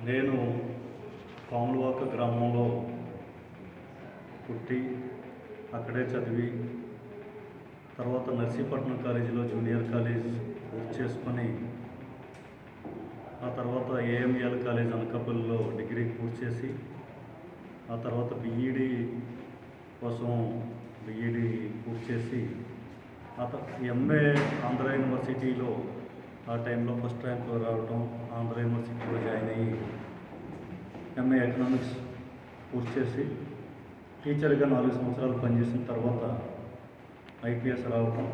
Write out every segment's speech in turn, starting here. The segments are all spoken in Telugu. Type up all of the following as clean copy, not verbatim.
నేను పాములవాక గ్రామంలో పుట్టి అక్కడే చదివి తర్వాత నర్సీపట్నం కాలేజీలో జూనియర్ కాలేజ్ పూర్తి చేసుకొని ఆ తర్వాత ఏఎంఎల్ కాలేజ్ అనకాపల్లిలో డిగ్రీ పూర్తి చేసి ఆ తర్వాత బీఈడి కోసం బీఈడి పూర్తి చేసి ఎంఏ ఆంధ్ర యూనివర్సిటీలో ఆ టైంలో ఫస్ట్ ర్యాంక్ రావడం ఆంధ్ర యూనివర్సిటీలో జాయిన్ అయ్యి ఎంఏ ఎకనామిక్స్ పూర్తి చేసి టీచర్గా 4 సంవత్సరాలు పనిచేసిన తర్వాత ఐపీఎస్ రావటం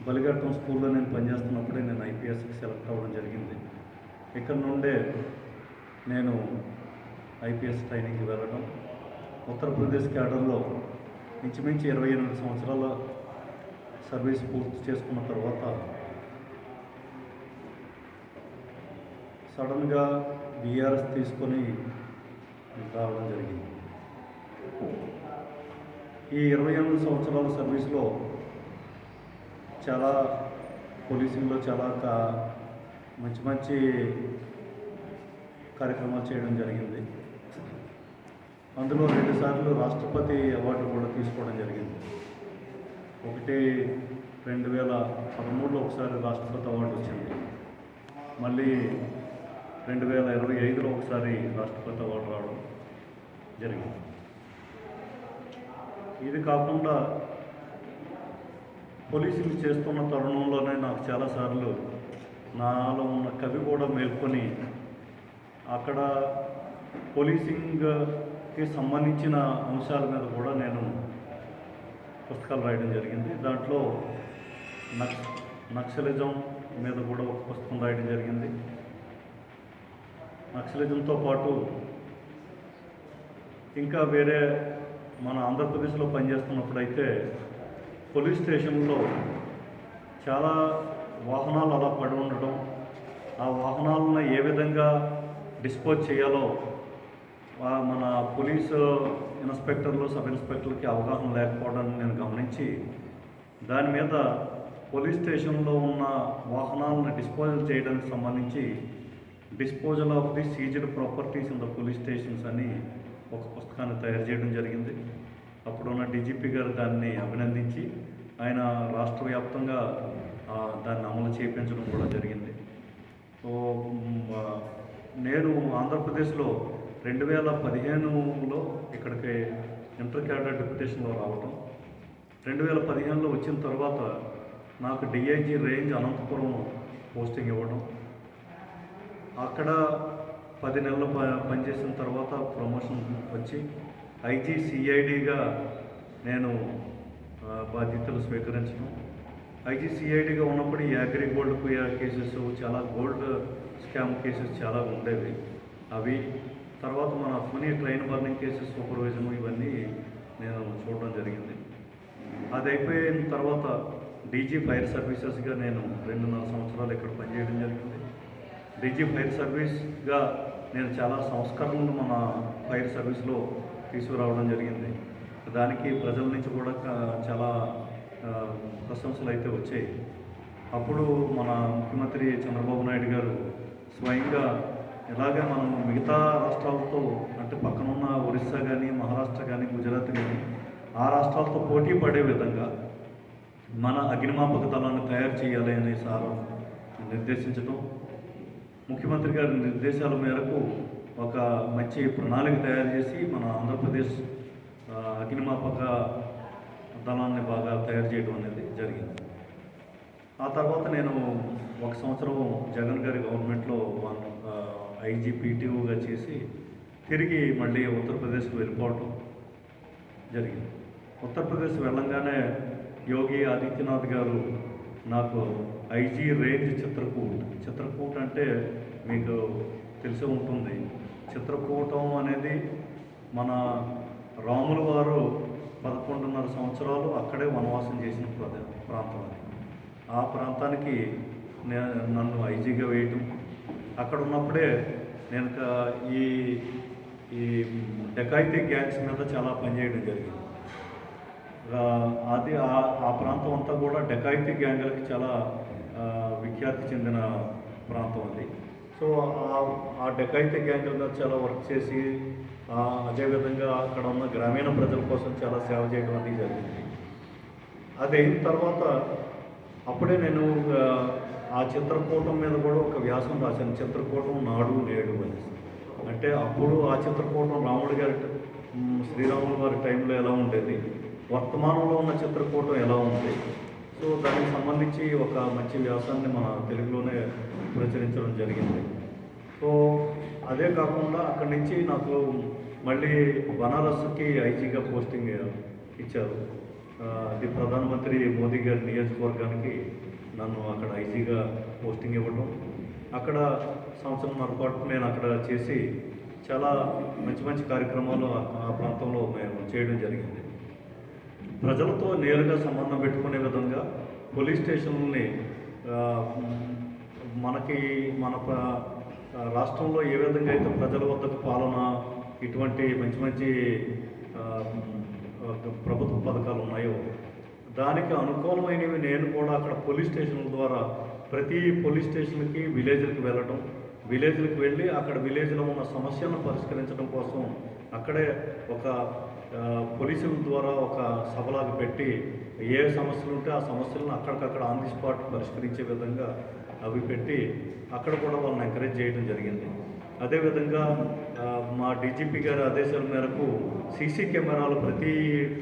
బలిఘట్టం స్కూల్లో నేను పనిచేస్తున్నప్పుడే నేను ఐపీఎస్కి సెలెక్ట్ అవ్వడం జరిగింది. ఇక్కడ నుండే నేను ఐపీఎస్ ట్రైనింగ్కి వెళ్ళడం ఉత్తరప్రదేశ్ క్యాడర్లో ఇంచుమించు 28 సంవత్సరాల సర్వీస్ పూర్తి చేసుకున్న తర్వాత సడన్గా బీఆర్ఎస్ తీసుకొని రావడం జరిగింది. ఈ 28 సంవత్సరాల సర్వీస్లో చాలా పోలీసింగ్లో చాలా మంచి మంచి కార్యక్రమాలు చేయడం జరిగింది. అందులో 2 సార్లు రాష్ట్రపతి అవార్డు కూడా తీసుకోవడం జరిగింది. ఒకటి 2013లో ఒకసారి రాష్ట్రపతి అవార్డు వచ్చింది, మళ్ళీ 2025లో ఒకసారి రాష్ట్రపతి అవార్డు రావడం జరిగింది. ఇది కాకుండా పోలీసులు చేస్తున్న తరుణంలోనే నాకు చాలాసార్లు నాలో ఉన్న కవి కూడా మేల్కొని అక్కడ పోలీసింగ్కి సంబంధించిన అంశాల మీద కూడా నేను పుస్తకాలు రాయడం జరిగింది. దాంట్లో నక్సలిజం మీద కూడా ఒక పుస్తకం రాయడం జరిగింది. నక్సలిజంతో పాటు ఇంకా వేరే మన ఆంధ్రప్రదేశ్లో పనిచేస్తున్నప్పుడు అయితే పోలీస్ స్టేషన్లో చాలా వాహనాలు అలా పడి ఉండటం, ఆ వాహనాలను ఏ విధంగా డిస్పోజ్ చేయాలో మన పోలీసు ఇన్స్పెక్టర్లు సబ్ ఇన్స్పెక్టర్లకి అవగాహన లేకపోవడాన్ని నేను గమనించి దాని మీద పోలీస్ స్టేషన్లో ఉన్న వాహనాలను డిస్పోజల్ చేయడానికి సంబంధించి disposal of the seized properties in the police stations అని ఒక పుస్తకాన్ని తయారు చేయడం జరిగింది. అప్పుడున్న డీజీపీ గారు దాన్ని అభినందించి ఆయన రాష్ట్ర వ్యాప్తంగా దాన్ని అమలు చేయించడం కూడా జరిగింది. సో నేను ఆంధ్రప్రదేశ్లో 2015లో ఇక్కడికి ఇంటర్ క్యాడర్ డిప్యుటేషన్లో రావటం, 2015లో వచ్చిన తర్వాత నాకు డిఐజీ రేంజ్ అనంతపురం పోస్టింగ్ ఇవ్వడం, అక్కడ 10 నెలలు పనిచేసిన తర్వాత ప్రమోషన్ వచ్చి ఐజీ సిఐడిగా నేను బాధ్యతలు స్వీకరించడం. ఐజీ సిఐడిగా ఉన్నప్పుడు ఈ అగ్రి గోల్డ్ కేసెస్, చాలా గోల్డ్ స్కామ్ కేసెస్ చాలా ఉండేవి. అవి తర్వాత మన money train burning cases supervision ఇవన్నీ నేను చూడడం జరిగింది. అది అయిపోయిన తర్వాత డీజీ ఫైర్ సర్వీసెస్గా నేను 2.5 సంవత్సరాలు ఇక్కడ పనిచేయడం జరిగింది. డీజీ ఫైర్ సర్వీస్గా నేను చాలా సంస్కరణలు మన ఫైర్ సర్వీస్లో తీసుకురావడం జరిగింది. దానికి ప్రజల నుంచి కూడా చాలా ప్రశంసలు అయితే వచ్చాయి. అప్పుడు మన ముఖ్యమంత్రి చంద్రబాబు నాయుడు గారు స్వయంగా ఇలాగే మనం మిగతా రాష్ట్రాలతో అంటే పక్కనున్న ఒరిస్సా కానీ మహారాష్ట్ర కానీ గుజరాత్ కానీ ఆ రాష్ట్రాలతో పోటీ పడే విధంగా మన అగ్నిమాపక దళాన్ని తయారు చేయాలి అనే సార్ నిర్దేశించడం, ముఖ్యమంత్రి గారి నిర్దేశాల మేరకు ఒక మంచి ప్రణాళిక తయారు చేసి మన ఆంధ్రప్రదేశ్ అగ్నిమాపక దళాన్ని బాగా తయారు చేయడం అనేది జరిగింది. ఆ తర్వాత నేను 1 సంవత్సరం జగన్ గారి గవర్నమెంట్లో ఐజీపీటీఓగా చేసి తిరిగి మళ్ళీ ఉత్తరప్రదేశ్కి వెళ్ళిపోవటం జరిగింది. ఉత్తరప్రదేశ్ వెళ్ళంగానే యోగి ఆదిత్యనాథ్ గారు నాకు ఐజీ రేంజ్ చిత్రకూట్ అంటే మీకు తెలిసే ఉంటుంది. చిత్రకూటం అనేది మన రాముల వారు 11.5 సంవత్సరాలు అక్కడే వనవాసం చేసిన ప్రాంతం అది. ఆ ప్రాంతానికి నన్ను ఐజీగా వేయటం, అక్కడ ఉన్నప్పుడే నేను ఈ డకాయితీ గ్యాంగ్స్ మీద చాలా పనిచేయడం జరిగింది. అది ఆ ప్రాంతం అంతా కూడా డకాయితీ గ్యాంగులకి చాలా విఖ్యాతి చెందిన ప్రాంతం అది. సో ఆ డెకాయితీ గ్యాంగ్గా చాలా వర్క్ చేసి అదేవిధంగా అక్కడ ఉన్న గ్రామీణ ప్రజల కోసం చాలా సేవ చేయడం అనేది జరిగింది. అది అయిన తర్వాత అప్పుడే నేను ఆ చిత్రకూటం మీద కూడా ఒక వ్యాసం రాశాను, చిత్రకూటం నాడు నేడు అనేసి. అంటే అప్పుడు ఆ చిత్రకూటం రాముడి గారి శ్రీరాముల వారి టైంలో ఎలా ఉండేది, వర్తమానంలో ఉన్న చిత్రకూటం ఎలా ఉంది. సో దానికి సంబంధించి ఒక మంచి వ్యాసాన్ని మన తెలుగులోనే ప్రచురించడం జరిగింది. సో అదే కాకుండా అక్కడి నుంచి నాకు మళ్ళీ బనారస్కి ఐజీగా పోస్టింగ్ ఇచ్చారు. అది ప్రధానమంత్రి మోదీ గారి నియోజకవర్గానికి నన్ను అక్కడ ఐజీగా పోస్టింగ్ ఇవ్వడం, అక్కడ సంవత్సరంన్నర పాటు నేను అక్కడ చేసి చాలా మంచి మంచి కార్యక్రమాలు ఆ ప్రాంతంలో మేము చేయడం జరిగింది. ప్రజలతో నేరుగా సంబంధం పెట్టుకునే విధంగా పోలీస్ స్టేషన్లని మన రాష్ట్రంలో ఏ విధంగా అయితే ప్రజల వద్దకు పాలన ఇటువంటి మంచి మంచి ప్రభుత్వ పథకాలు ఉన్నాయో దానికి అనుకూలమైనవి నేను కూడా అక్కడ పోలీస్ స్టేషన్ల ద్వారా ప్రతి పోలీస్ స్టేషన్కి విలేజ్లకు వెళ్ళడం, విలేజ్లకు వెళ్ళి అక్కడ విలేజ్లో ఉన్న సమస్యలను పరిష్కరించడం కోసం అక్కడే ఒక పోలీసుల ద్వారా ఒక సభలాగా పెట్టి ఏ సమస్యలు ఉంటే ఆ సమస్యలను అక్కడికక్కడ ఆన్ ది స్పాట్ పరిష్కరించే విధంగా అవి పెట్టి అక్కడ కూడా వాళ్ళని ఎంకరేజ్ చేయడం జరిగింది. అదేవిధంగా మా డీజీపీ గారి ఆదేశాల మేరకు సీసీ కెమెరాలు ప్రతి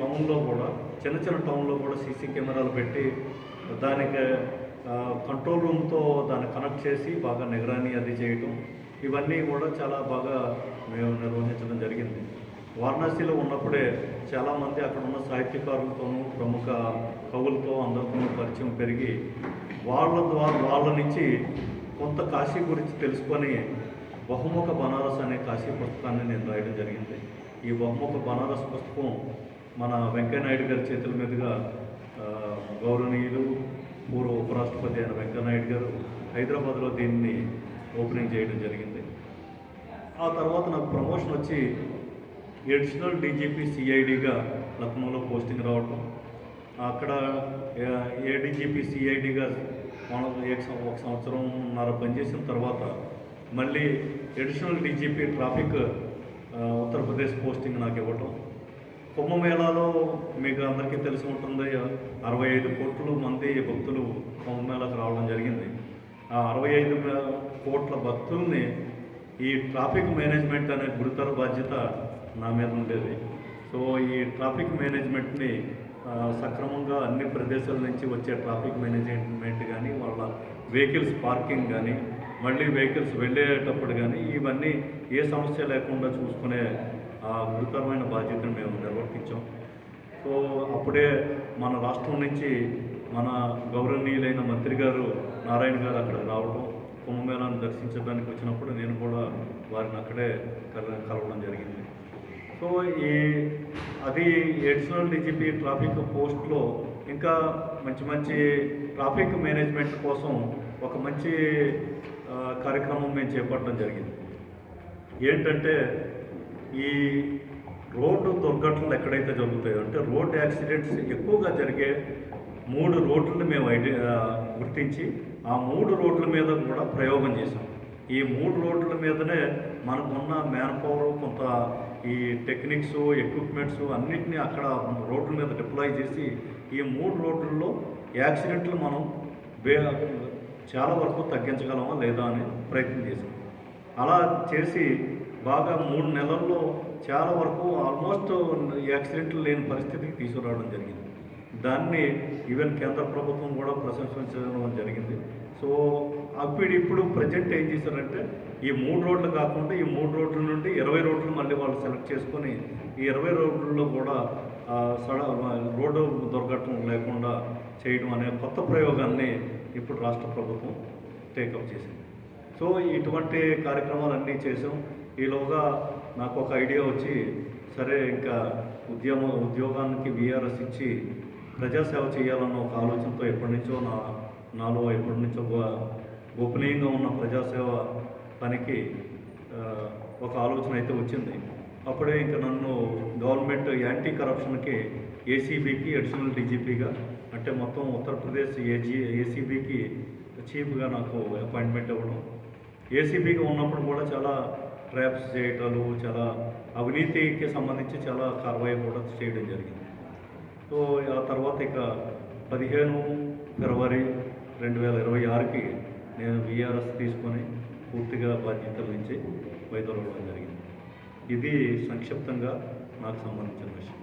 టౌన్లో కూడా చిన్న చిన్న టౌన్లో కూడా సీసీ కెమెరాలు పెట్టి దానికి కంట్రోల్ రూమ్తో దాన్ని కనెక్ట్ చేసి బాగా నిగరాని అది చేయటం, ఇవన్నీ కూడా చాలా బాగా మేము నిర్వహించడం జరిగింది. వారణాసిలో ఉన్నప్పుడే చాలామంది అక్కడ ఉన్న సాహిత్యకారులతోనూ ప్రముఖ కవులతో అందరితోనూ పరిచయం పెరిగి వాళ్ళ నుంచి కొంత కాశీ గురించి తెలుసుకొని బహుముఖ బనారస్ అనే కాశీ పుస్తకాన్ని నేను రాయడం జరిగింది. ఈ బహుముఖ బనారస్ పుస్తకం మన వెంకయ్యనాయుడు గారి చేతుల మీదుగా గౌరవనీయులు పూర్వ ఉపరాష్ట్రపతి అయిన వెంకయ్యనాయుడు గారు హైదరాబాద్లో దీన్ని ఓపెనింగ్ చేయడం జరిగింది. ఆ తర్వాత నాకు ప్రమోషన్ వచ్చి అడిషనల్ డీజీపీ సిఐడిగా లక్నోలో పోస్టింగ్ రావడం, అక్కడ ఏడీజీపీ సిఐడిగా ఒక సంవత్సరంన్నర పనిచేసిన తర్వాత మళ్ళీ additional DGP traffic Uttar Pradesh posting నాకు ఇవ్వటం. కుంభమేళాలో మీకు అందరికీ తెలిసి ఉంటుంది, 65 కోట్ల మంది భక్తులు కుంభమేళాకు రావడం జరిగింది. ఆ 65 కోట్ల భక్తుల్ని ఈ ట్రాఫిక్ మేనేజ్మెంట్ అనే గురుతర బాధ్యత నా మీద ఉండేది. సో ఈ ట్రాఫిక్ మేనేజ్మెంట్ని సక్రమంగా అన్ని ప్రదేశాల నుంచి వచ్చే ట్రాఫిక్ మేనేజ్మెంట్ కానీ, వాళ్ళ వెహికల్స్ పార్కింగ్ కానీ, మళ్ళీ వెహికల్స్ వెళ్ళేటప్పుడు కానీ ఇవన్నీ ఏ సమస్య లేకుండా చూసుకునే గురుతరమైన బాధ్యతను మేము నిర్వర్తించాం. సో అప్పుడే మన రాష్ట్రం నుంచి మన గౌరవనీయులైన మంత్రి గారు నారాయణ గారు అక్కడ రావడం, కుంభమేళాను దర్శించడానికి వచ్చినప్పుడు నేను కూడా వారిని అక్కడే కలవడం జరిగింది. సో అది అడిషనల్ డీజీపీ ట్రాఫిక్ పోస్ట్లో ఇంకా మంచి మంచి ట్రాఫిక్ మేనేజ్మెంట్ కోసం ఒక మంచి కార్యక్రమం మేము చేపట్టడం జరిగింది. ఏంటంటే ఈ రోడ్డు దుర్ఘటనలు ఎక్కడైతే జరుగుతాయో, అంటే రోడ్ యాక్సిడెంట్స్ ఎక్కువగా జరిగే 3 రోడ్లను మేము గుర్తించి ఆ 3 రోడ్ల మీద కూడా ప్రయోగం చేసాం. ఈ 3 రోడ్ల మీదనే మనకున్న మ్యాన్ పవర్, కొంత ఈ టెక్నిక్స్, ఎక్విప్మెంట్స్ అన్నింటినీ అక్కడ రోడ్ల మీద డిప్లాయ్ చేసి ఈ 3 రోడ్లలో యాక్సిడెంట్లు మనం చాలా వరకు తగ్గించగలమా లేదా అని ప్రయత్నం చేసాం. అలా చేసి బాగా 3 నెలల్లో చాలా వరకు ఆల్మోస్ట్ యాక్సిడెంట్లు లేని పరిస్థితికి తీసుకురావడం జరిగింది. దాన్ని ఈవెన్ కేంద్ర ప్రభుత్వం కూడా ప్రశంసించడం జరిగింది. సో ఇప్పుడు ప్రజెంట్ ఏం చేశారంటే ఈ 3 రోడ్లు కాకుండా ఈ 3 రోడ్ల నుండి 20 రోడ్లు మళ్ళీ వాళ్ళు సెలెక్ట్ చేసుకొని ఈ 20 రోడ్లలో కూడా రోడ్డు దుర్ఘటనలు లేకుండా చేయడం అనే కొత్త ప్రయోగాన్ని ఇప్పుడు రాష్ట్ర ప్రభుత్వం టేకప్ చేసింది. సో ఇటువంటి కార్యక్రమాలన్నీ చేసాం. ఈలోగా నాకు ఒక ఐడియా వచ్చి, సరే ఇంకా ఉద్యోగానికి వీఆర్ఎస్ ఇచ్చి ప్రజాసేవ చేయాలన్న ఒక ఆలోచనతో నాలో ఎప్పటి నుంచో గోపనీయంగా ఉన్న ప్రజాసేవ పనికి ఒక ఆలోచన అయితే వచ్చింది. అప్పుడే ఇంకా నన్ను గవర్నమెంట్ యాంటీ కరప్షన్కి ఏసీబీకి అడిషనల్ డీజీపీగా, అంటే మొత్తం ఉత్తరప్రదేశ్ ఏసీబీకి చీఫ్గా నాకు అపాయింట్మెంట్ ఇవ్వడం. ఏసీబీగా ఉన్నప్పుడు కూడా చాలా ట్రాప్స్ చేయటాలు, చాలా అవినీతికి సంబంధించి చాలా కార్యవాయి కూడా చేయడం జరిగింది. సో ఆ తర్వాత ఇక 15 ఫిబ్రవరి 2026కి నేను వీఆర్ఎస్ తీసుకొని పూర్తిగా బాధ్యతల నుంచి వైదొలగడం జరిగింది. ఇది సంక్షిప్తంగా నాకు సంబంధించిన విషయం.